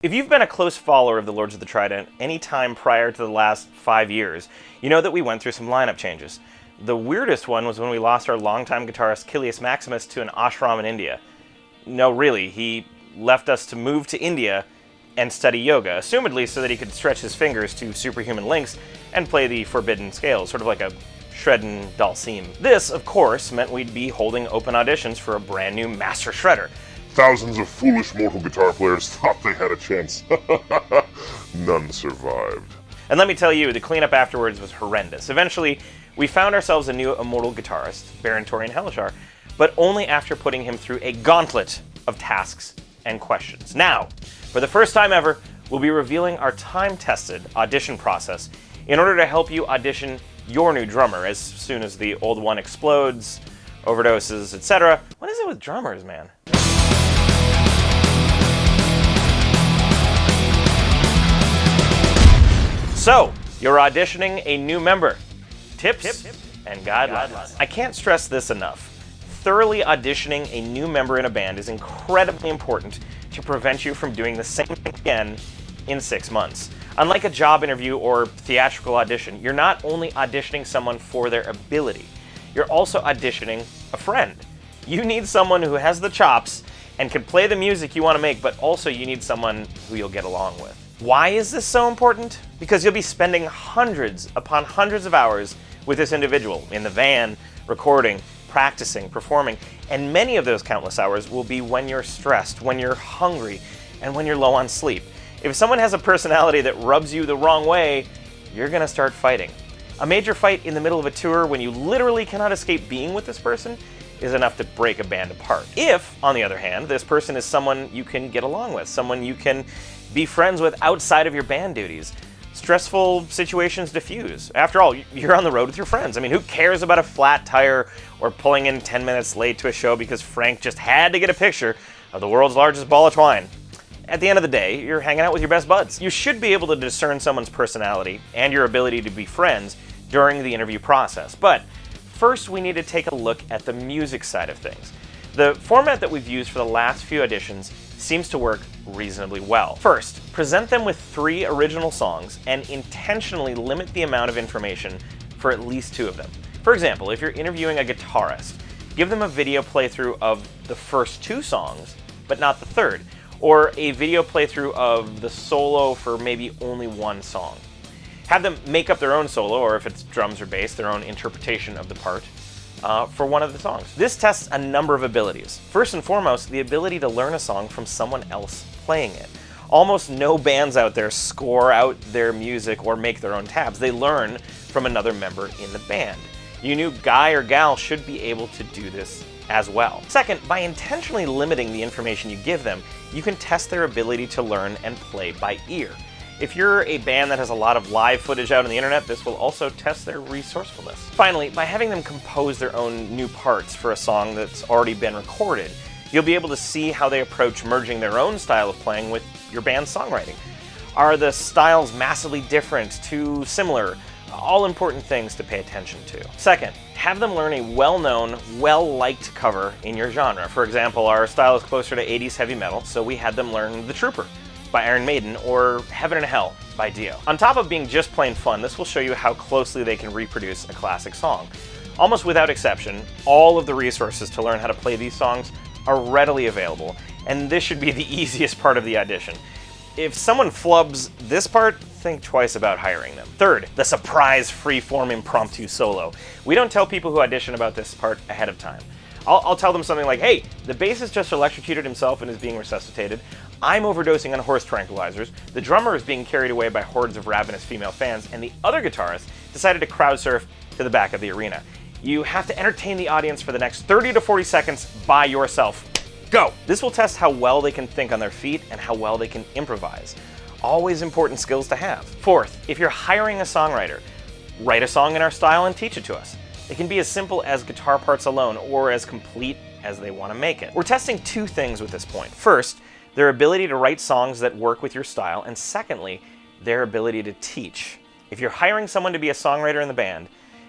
If you've been a close follower of the Lords of the Trident any time prior to the last 5 years, you know that we went through some lineup changes. The weirdest one was when we lost our longtime guitarist Kilius Maximus to an ashram in India. No, really, he left us to move to India and study yoga, assumedly so that he could stretch his fingers to superhuman lengths and play the forbidden scales, sort of like a shredding Dalsim. This, of course, meant we'd be holding open auditions for a brand new master shredder. Thousands of foolish mortal guitar players thought they had a chance. None survived. And let me tell you, the cleanup afterwards was horrendous. Eventually, we found ourselves a new immortal guitarist, Baron Torian Helishar, but only after putting him through a gauntlet of tasks and questions. Now, for the first time ever, we'll be revealing our time-tested audition process in order to help you audition your new drummer as soon as the old one explodes, overdoses, etc. What is it with drummers, man? So, you're auditioning a new member. Tips and guidelines. I can't stress this enough. Thoroughly auditioning a new member in a band is incredibly important to prevent you from doing the same thing again in 6 months. Unlike a job interview or theatrical audition, you're not only auditioning someone for their ability, you're also auditioning a friend. You need someone who has the chops and can play the music you want to make, but also you need someone who you'll get along with. Why is this so important? Because you'll be spending hundreds upon hundreds of hours with this individual in the van, recording, practicing, performing, and many of those countless hours will be when you're stressed, when you're hungry, and when you're low on sleep. If someone has a personality that rubs you the wrong way, you're gonna start fighting. A major fight in the middle of a tour when you literally cannot escape being with this person is enough to break a band apart. If, on the other hand, this person is someone you can get along with, someone you can be friends with outside of your band duties, stressful situations diffuse. After all, you're on the road with your friends. I mean, who cares about a flat tire or pulling in 10 minutes late to a show because Frank just had to get a picture of the world's largest ball of twine? At the end of the day, you're hanging out with your best buds. You should be able to discern someone's personality and your ability to be friends during the interview process. But first, we need to take a look at the music side of things. The format that we've used for the last few auditions seems to work reasonably well. First, present them with 3 original songs and intentionally limit the amount of information for at least 2 of them. For example, if you're interviewing a guitarist, give them a video playthrough of the first 2 songs, but not the third, or a video playthrough of the solo for maybe only 1 song. Have them make up their own solo, or if it's drums or bass, their own interpretation of the part, for one of the songs. This tests a number of abilities. First and foremost, the ability to learn a song from someone else playing it. Almost no bands out there score out their music or make their own tabs. They learn from another member in the band. Your new guy or gal should be able to do this as well. Second, by intentionally limiting the information you give them, you can test their ability to learn and play by ear. If you're a band that has a lot of live footage out on the internet, this will also test their resourcefulness. Finally, by having them compose their own new parts for a song that's already been recorded, you'll be able to see how they approach merging their own style of playing with your band's songwriting. Are the styles massively different, too similar? All important things to pay attention to. Second, have them learn a well-known, well-liked cover in your genre. For example, our style is closer to 80s heavy metal, so we had them learn The Trooper by Iron Maiden, or Heaven and Hell by Dio. On top of being just plain fun, this will show you how closely they can reproduce a classic song. Almost without exception, all of the resources to learn how to play these songs are readily available, and this should be the easiest part of the audition. If someone flubs this part, think twice about hiring them. Third, the surprise free-form impromptu solo. We don't tell people who audition about this part ahead of time. I'll tell them something like, hey, the bassist just electrocuted himself and is being resuscitated. I'm overdosing on horse tranquilizers. The drummer is being carried away by hordes of ravenous female fans, and the other guitarist decided to crowd surf to the back of the arena. You have to entertain the audience for the next 30 to 40 seconds by yourself. Go! This will test how well they can think on their feet and how well they can improvise. Always important skills to have. Fourth, if you're hiring a songwriter, write a song in our style and teach it to us. It can be as simple as guitar parts alone or as complete as they want to make it. We're testing 2 things with this point. First, their ability to write songs that work with your style, and secondly, their ability to teach. If you're hiring someone to be a songwriter in the band,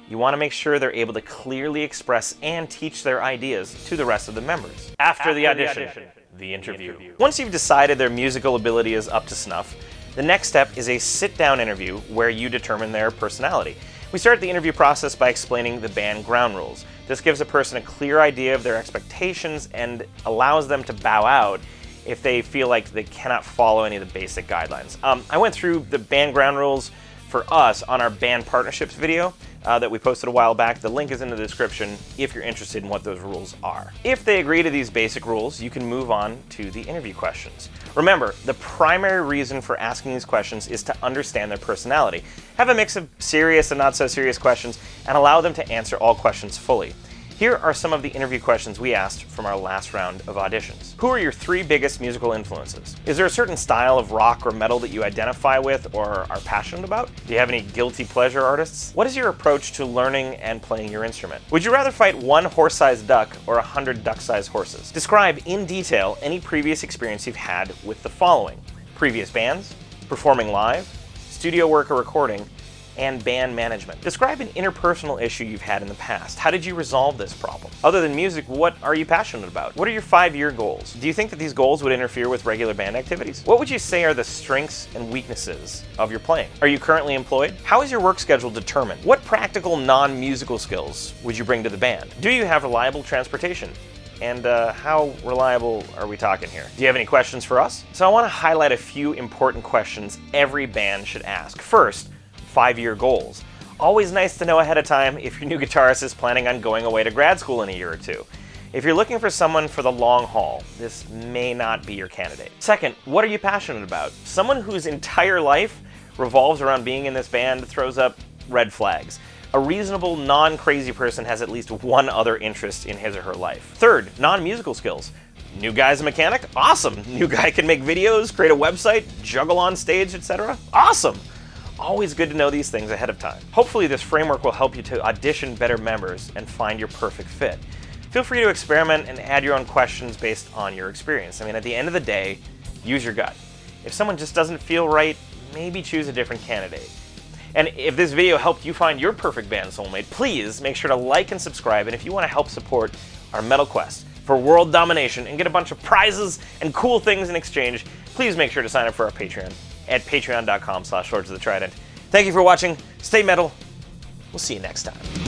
You want to make sure they're able to clearly express and teach their ideas to the rest of the members. After the audition, the interview. Once you've decided their musical ability is up to snuff, the next step is a sit-down interview where you determine their personality. We start the interview process by explaining the band ground rules. This gives a person a clear idea of their expectations and allows them to bow out if they feel like they cannot follow any of the basic guidelines. I went through the band ground rules for us on our band partnerships video that we posted a while back. The link is in the description if you're interested in what those rules are. If they agree to these basic rules, you can move on to the interview questions. Remember, the primary reason for asking these questions is to understand their personality. Have a mix of serious and not so serious questions and allow them to answer all questions fully. Here are some of the interview questions we asked from our last round of auditions. Who are your 3 biggest musical influences? Is there a certain style of rock or metal that you identify with or are passionate about? Do you have any guilty pleasure artists? What is your approach to learning and playing your instrument? Would you rather fight 1 horse-sized duck or 100 duck-sized horses? Describe in detail any previous experience you've had with the following: previous bands, performing live, studio work or recording, and band management. Describe an interpersonal issue you've had in the past. How did you resolve this problem? Other than music, what are you passionate about? What are your 5-year goals? Do you think that these goals would interfere with regular band activities? What would you say are the strengths and weaknesses of your playing? Are you currently employed? How is your work schedule determined? What practical non-musical skills would you bring to the band? Do you have reliable transportation? And how reliable are we talking here? Do you have any questions for us? So I want to highlight a few important questions every band should ask. First, 5-year goals. Always nice to know ahead of time if your new guitarist is planning on going away to grad school in a year or 2. If you're looking for someone for the long haul, this may not be your candidate. Second, what are you passionate about? Someone whose entire life revolves around being in this band throws up red flags. A reasonable, non-crazy person has at least one other interest in his or her life. Third, non-musical skills. New guy's a mechanic? Awesome! New guy can make videos, create a website, juggle on stage, etc.? Awesome! Always good to know these things ahead of time. Hopefully this framework will help you to audition better members and find your perfect fit. Feel free to experiment and add your own questions based on your experience. I mean, at the end of the day, use your gut. If someone just doesn't feel right, maybe choose a different candidate. And if this video helped you find your perfect band soulmate, please make sure to like and subscribe. And if you want to help support our metal quest for world domination and get a bunch of prizes and cool things in exchange, please make sure to sign up for our Patreon at patreon.com/Swords of the Trident. Thank you for watching. Stay metal. We'll see you next time.